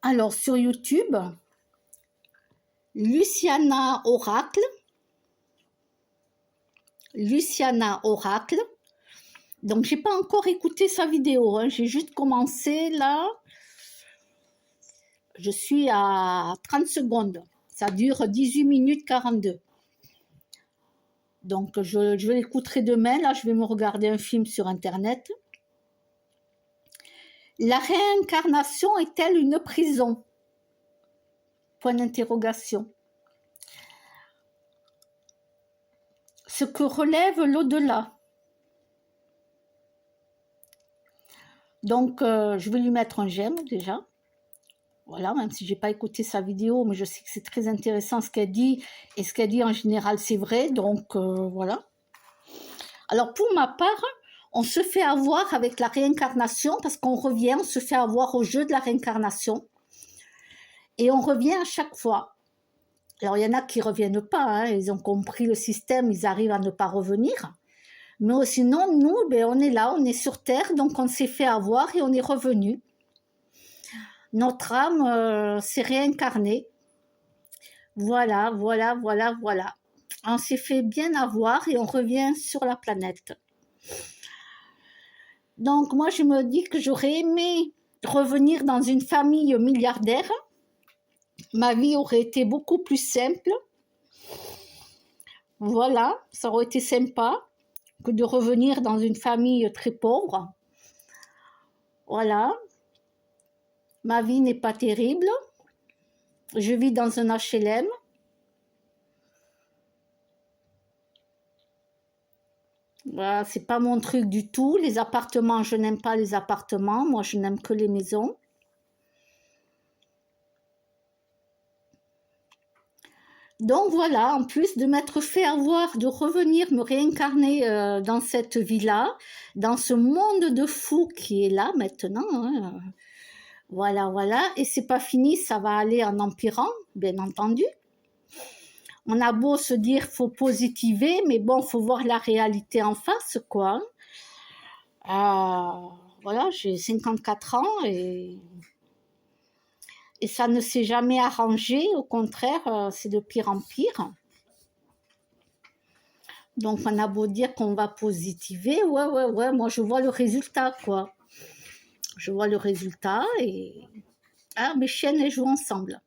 Alors, sur YouTube, Luciana Oracle. Donc, j'ai pas encore écouté sa vidéo, hein. J'ai juste commencé là. Je suis à 30 secondes. Ça dure 18 minutes 42. Donc, je l'écouterai demain. Là, je vais me regarder un film sur Internet. La réincarnation est-elle une prison? Point d'interrogation. Ce que relève l'au-delà. Donc, je vais lui mettre un j'aime déjà. Voilà, même si je n'ai pas écouté sa vidéo, mais je sais que c'est très intéressant ce qu'elle dit. Et ce qu'elle dit en général, c'est vrai. Donc, voilà. Alors, pour ma part, on se fait avoir avec la réincarnation parce qu'on revient, on se fait avoir au jeu de la réincarnation. Et on revient à chaque fois. Alors, il y en a qui ne reviennent pas. Hein, ils ont compris le système, ils arrivent à ne pas revenir. Mais sinon, nous, ben, on est là, on est sur Terre, donc on s'est fait avoir et on est revenu. Notre âme s'est réincarnée. Voilà. On s'est fait bien avoir et on revient sur la planète. Donc, moi, je me dis que j'aurais aimé revenir dans une famille milliardaire. Ma vie aurait été beaucoup plus simple. Voilà, ça aurait été sympa que de revenir dans une famille très pauvre. Voilà. Ma vie n'est pas terrible. Je vis dans un HLM. Voilà, c'est pas mon truc du tout. Les appartements, je n'aime pas les appartements. Moi, je n'aime que les maisons. Donc voilà, en plus de m'être fait avoir, de revenir me réincarner dans cette vie-là, dans ce monde de fous qui est là maintenant. Hein. Voilà. Et c'est pas fini, ça va aller en empirant, bien entendu. On a beau se dire faut positiver, mais bon, faut voir la réalité en face, quoi. Voilà, j'ai 54 ans et ça ne s'est jamais arrangé. Au contraire, c'est de pire en pire. Donc, on a beau dire qu'on va positiver, ouais, moi je vois le résultat, quoi. Je vois le résultat et... Ah, mes chiennes, elles jouent ensemble.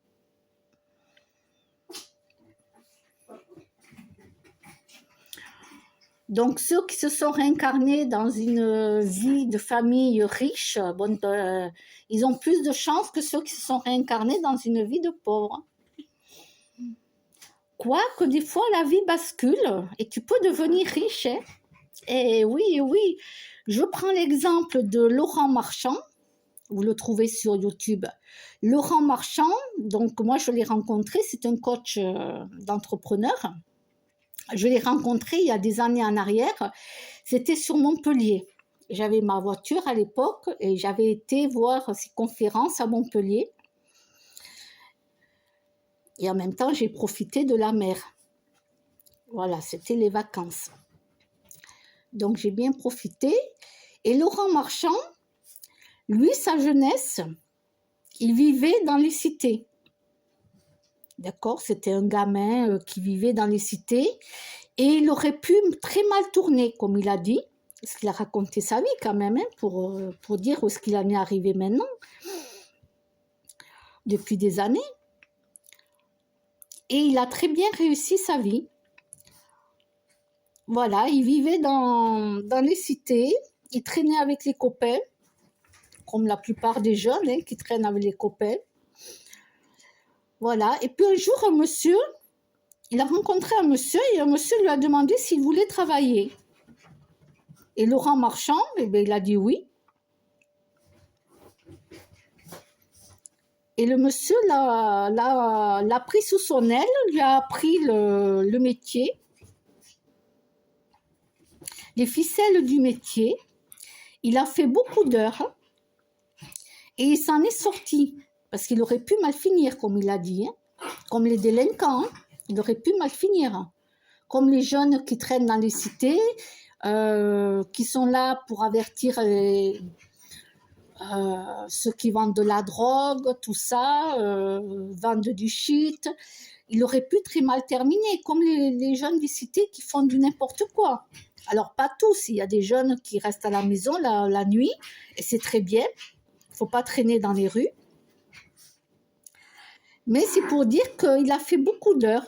Donc, ceux qui se sont réincarnés dans une vie de famille riche, bon, ils ont plus de chance que ceux qui se sont réincarnés dans une vie de pauvre. Quoique des fois, la vie bascule et tu peux devenir riche. Hein. Et oui. Je prends l'exemple de Laurent Marchand. Vous le trouvez sur YouTube. Laurent Marchand, donc moi je l'ai rencontré, c'est un coach d'entrepreneur. Je l'ai rencontré il y a des années en arrière. C'était sur Montpellier. J'avais ma voiture à l'époque et j'avais été voir ses conférences à Montpellier. Et en même temps, j'ai profité de la mer. Voilà, c'était les vacances. Donc, j'ai bien profité. Et Laurent Marchand, lui, sa jeunesse, il vivait dans les cités. D'accord, c'était un gamin qui vivait dans les cités. Et il aurait pu très mal tourner, comme il a dit. Parce qu'il a raconté sa vie quand même, hein, pour dire où est-ce qu'il en est arrivé maintenant. Depuis des années. Et il a très bien réussi sa vie. Voilà, il vivait dans les cités, il traînait avec les copains, comme la plupart des jeunes hein, qui traînent avec les copains. Voilà, et puis un jour, il a rencontré un monsieur et un monsieur lui a demandé s'il voulait travailler. Et Laurent Marchand, eh bien, il a dit oui. Et le monsieur l'a pris sous son aile, lui a appris le métier, les ficelles du métier. Il a fait beaucoup d'heures et il s'en est sorti parce qu'il aurait pu mal finir, comme il a dit, hein. Comme les délinquants, hein. Il aurait pu mal finir. Comme les jeunes qui traînent dans les cités, qui sont là pour avertir ceux qui vendent de la drogue, tout ça, vendent du shit. Il aurait pu très mal terminer, comme les jeunes des cités qui font du n'importe quoi. Alors, pas tous, il y a des jeunes qui restent à la maison la nuit, et c'est très bien, il ne faut pas traîner dans les rues. Mais c'est pour dire qu'il a fait beaucoup d'heures,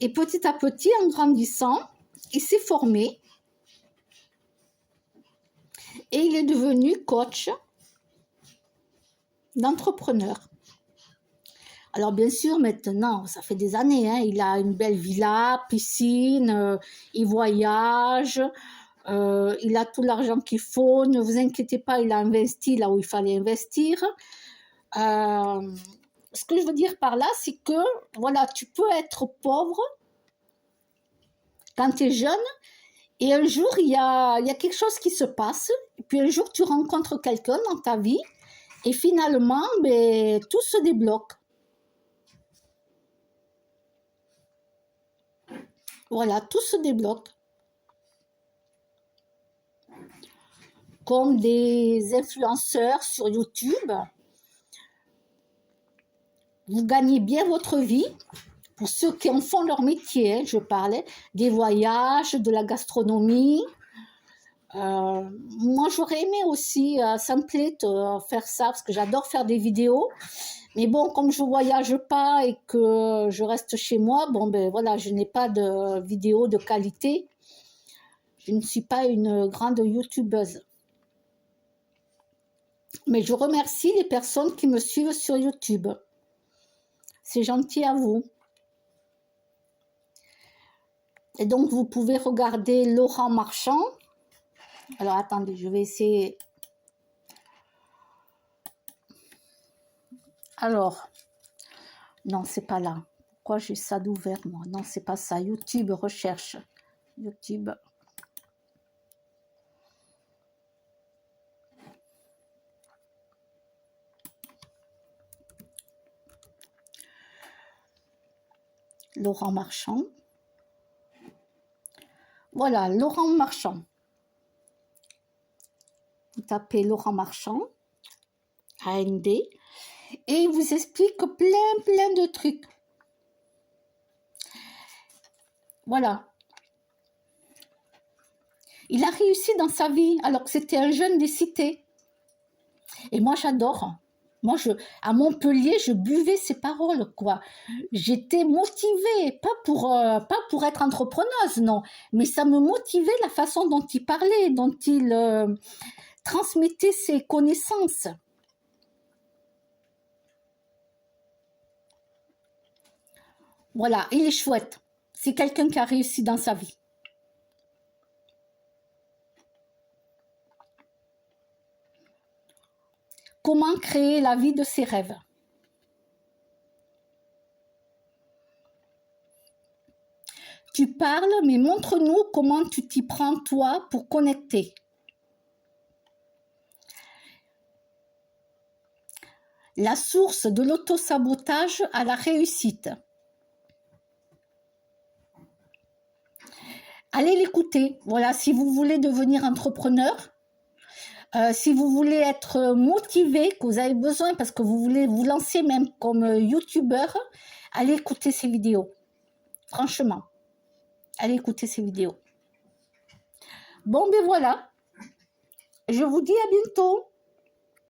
et petit à petit, en grandissant, il s'est formé, et il est devenu coach d'entrepreneur. Alors bien sûr, maintenant, ça fait des années, hein, il a une belle villa, piscine, il voyage, il a tout l'argent qu'il faut, ne vous inquiétez pas, il a investi là où il fallait investir. Ce que je veux dire par là, c'est que, voilà, tu peux être pauvre quand tu es jeune, et un jour, il y a quelque chose qui se passe, et puis un jour, tu rencontres quelqu'un dans ta vie, et finalement, ben, tout se débloque. Voilà, tout se débloque. Comme des influenceurs sur YouTube, vous gagnez bien votre vie. Pour ceux qui en font leur métier, hein, je parlais des voyages, de la gastronomie. Moi, j'aurais aimé aussi, ça me plaît de faire ça, parce que j'adore faire des vidéos. Mais bon, comme je ne voyage pas et que je reste chez moi, bon, ben voilà, je n'ai pas de vidéos de qualité. Je ne suis pas une grande youtubeuse. Mais je remercie les personnes qui me suivent sur YouTube. C'est gentil à vous. Et donc, vous pouvez regarder Laurent Marchand. Alors, attendez, je vais essayer. Alors, non, c'est pas là. Pourquoi j'ai ça d'ouvert, moi? Non, c'est pas ça. YouTube, recherche. YouTube. Laurent Marchand. Voilà, Laurent Marchand. Vous tapez Laurent Marchand, AND, et il vous explique plein de trucs. Voilà. Il a réussi dans sa vie, alors que c'était un jeune des cités. Et moi, j'adore. Moi, à Montpellier, je buvais ses paroles, quoi. J'étais motivée, pas pour être entrepreneuse, non, mais ça me motivait la façon dont il parlait, dont il transmettait ses connaissances. Voilà, il est chouette. C'est quelqu'un qui a réussi dans sa vie. Comment créer la vie de ses rêves? Tu parles, mais montre-nous comment tu t'y prends, toi, pour connecter. La source de l'autosabotage à la réussite. Allez l'écouter. Voilà, si vous voulez devenir entrepreneur, si vous voulez être motivé, que vous avez besoin, parce que vous voulez vous lancer même comme youtubeur, allez écouter ces vidéos. Franchement, allez écouter ces vidéos. Bon, ben voilà. Je vous dis à bientôt.